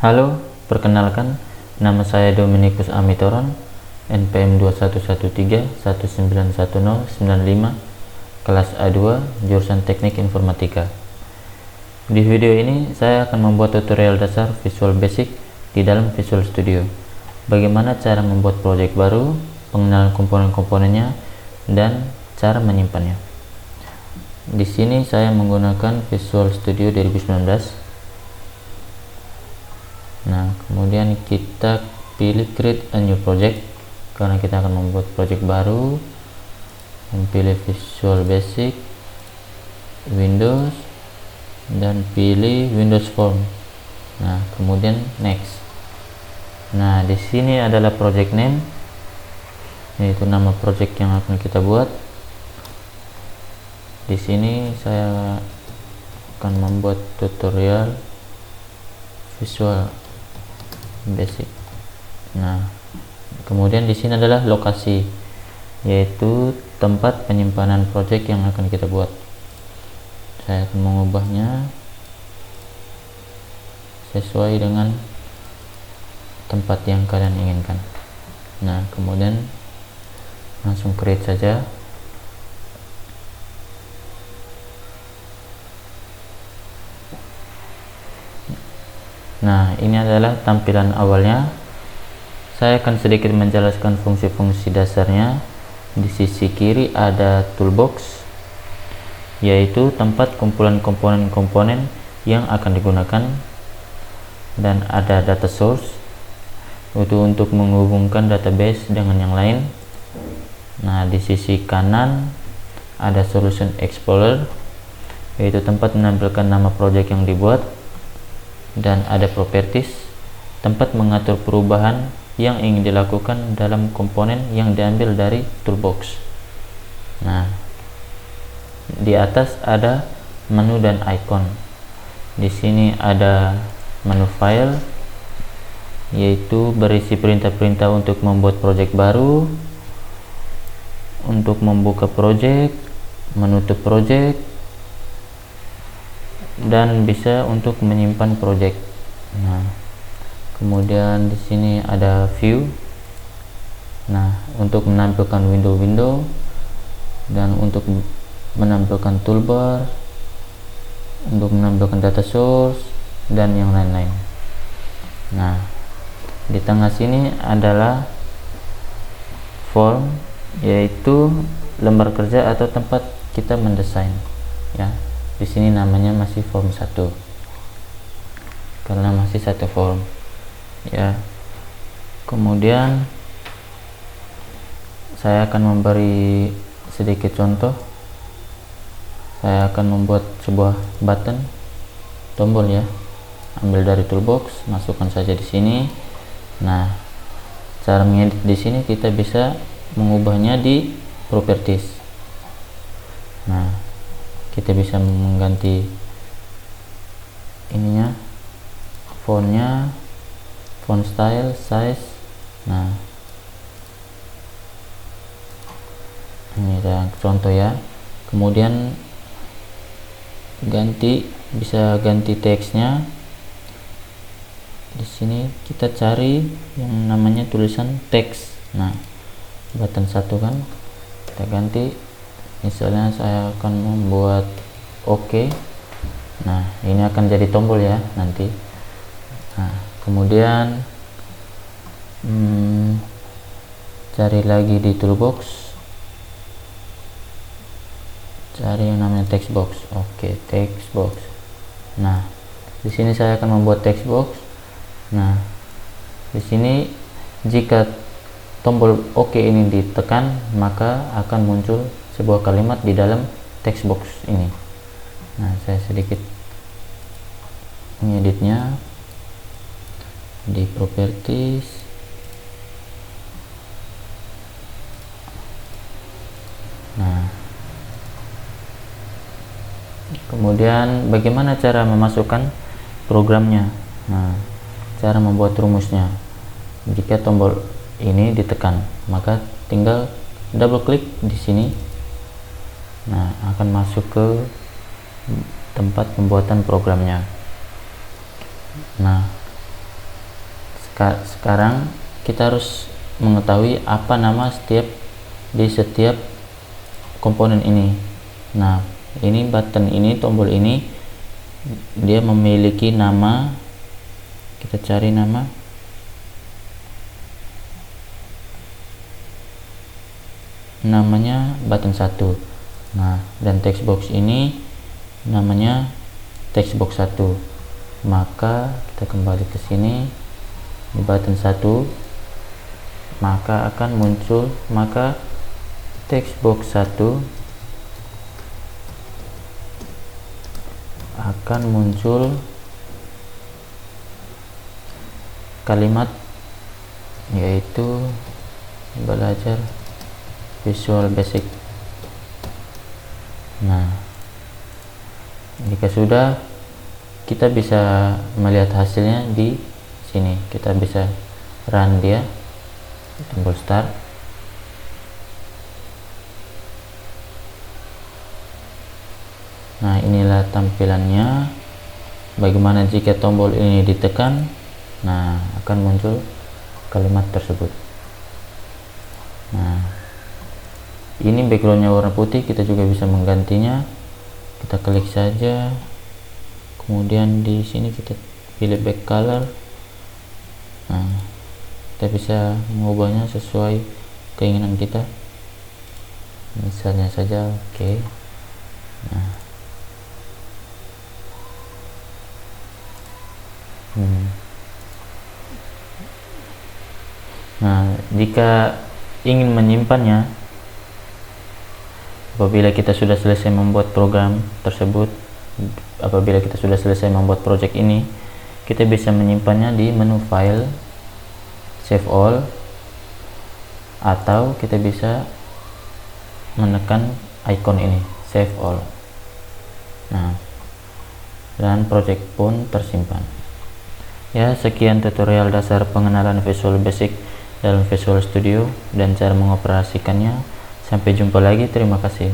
Halo, perkenalkan, nama saya Dominikus Amitoron, NPM 2113191095, kelas A2, jurusan Teknik Informatika. Di video ini saya akan membuat tutorial dasar Visual Basic di dalam Visual Studio. Bagaimana cara membuat proyek baru, pengenalan komponen-komponennya, dan cara menyimpannya. Di sini saya menggunakan Visual Studio 2019. Nah, kemudian kita pilih create a new project karena kita akan membuat project baru. Pilih Visual Basic, Windows, dan pilih Windows Form. Nah, kemudian next. Nah, di sini adalah project name, yaitu nama project yang akan kita buat. Di sini saya akan membuat tutorial Visual Basic. Nah, kemudian di sini adalah lokasi, yaitu tempat penyimpanan project yang akan kita buat. Saya akan mengubahnya sesuai dengan tempat yang kalian inginkan. Nah, kemudian langsung create saja. Nah, ini adalah tampilan awalnya. Saya akan sedikit menjelaskan fungsi-fungsi dasarnya. Di sisi kiri ada toolbox, yaitu tempat kumpulan komponen-komponen yang akan digunakan, dan ada data source, itu untuk menghubungkan database dengan yang lain. Nah, di sisi kanan ada solution explorer, yaitu tempat menampilkan nama project yang dibuat, dan ada properties, tempat mengatur perubahan yang ingin dilakukan dalam komponen yang diambil dari toolbox. Nah, di atas ada menu dan icon. Di sini ada menu file, yaitu berisi perintah-perintah untuk membuat project baru, untuk membuka project, menutup project, dan bisa untuk menyimpan project. Nah, kemudian di sini ada view. Nah, untuk menampilkan window-window, dan untuk menampilkan toolbar, untuk menampilkan data source, dan yang lain-lain. Nah, di tengah sini adalah form, yaitu lembar kerja atau tempat kita mendesain, ya. Di sini namanya masih form 1 karena masih satu form, ya. Kemudian saya akan memberi sedikit contoh. Saya akan membuat sebuah button, tombol, ya. Ambil dari toolbox, masukkan saja di sini. Nah, cara mengedit di sini kita bisa mengubahnya di properties. Nah, kita bisa mengganti ininya, fontnya, font style, size. Nah, ini adalah contoh, ya. Kemudian bisa ganti teksnya. Di sini kita cari yang namanya tulisan teks. Nah, button 1 kan, kita ganti. Misalnya saya akan membuat OK. Nah, ini akan jadi tombol, ya, nanti. Nah, kemudian cari lagi di toolbox, cari yang namanya text box. Oke, text box. Nah, di sini saya akan membuat text box. Nah, di sini jika tombol OK ini ditekan, maka akan muncul sebuah kalimat di dalam text box ini. Nah, saya sedikit mengeditnya di properties. Nah, kemudian bagaimana cara memasukkan programnya? Nah, cara membuat rumusnya. Jika tombol ini ditekan, maka tinggal double klik di sini. Nah, akan masuk ke tempat pembuatan programnya. Nah, Sekarang kita harus mengetahui apa nama di setiap komponen ini. Nah, ini button ini, tombol ini, dia memiliki nama. Kita cari nama. Namanya button 1. Nah, dan text box ini namanya text box 1. Maka kita kembali ke sini di button 1, maka akan muncul, maka text box 1 akan muncul kalimat yaitu belajar Visual Basic. Nah, jika sudah, kita bisa melihat hasilnya di sini. Kita bisa run dia, tombol start. Nah, inilah tampilannya. Bagaimana jika tombol ini ditekan? Nah, akan muncul kalimat tersebut. Nah, ini backgroundnya warna putih, kita juga bisa menggantinya. Kita klik saja, kemudian di sini kita pilih back color. Nah, kita bisa mengubahnya sesuai keinginan kita, misalnya saja oke. Nah, jika ingin menyimpannya, apabila kita sudah selesai membuat program tersebut, apabila kita sudah selesai membuat project ini, kita bisa menyimpannya di menu file, save all, atau kita bisa menekan icon ini, save all. Nah, dan project pun tersimpan. Ya, sekian tutorial dasar pengenalan Visual Basic dalam Visual Studio dan cara mengoperasikannya. Sampai jumpa lagi, terima kasih.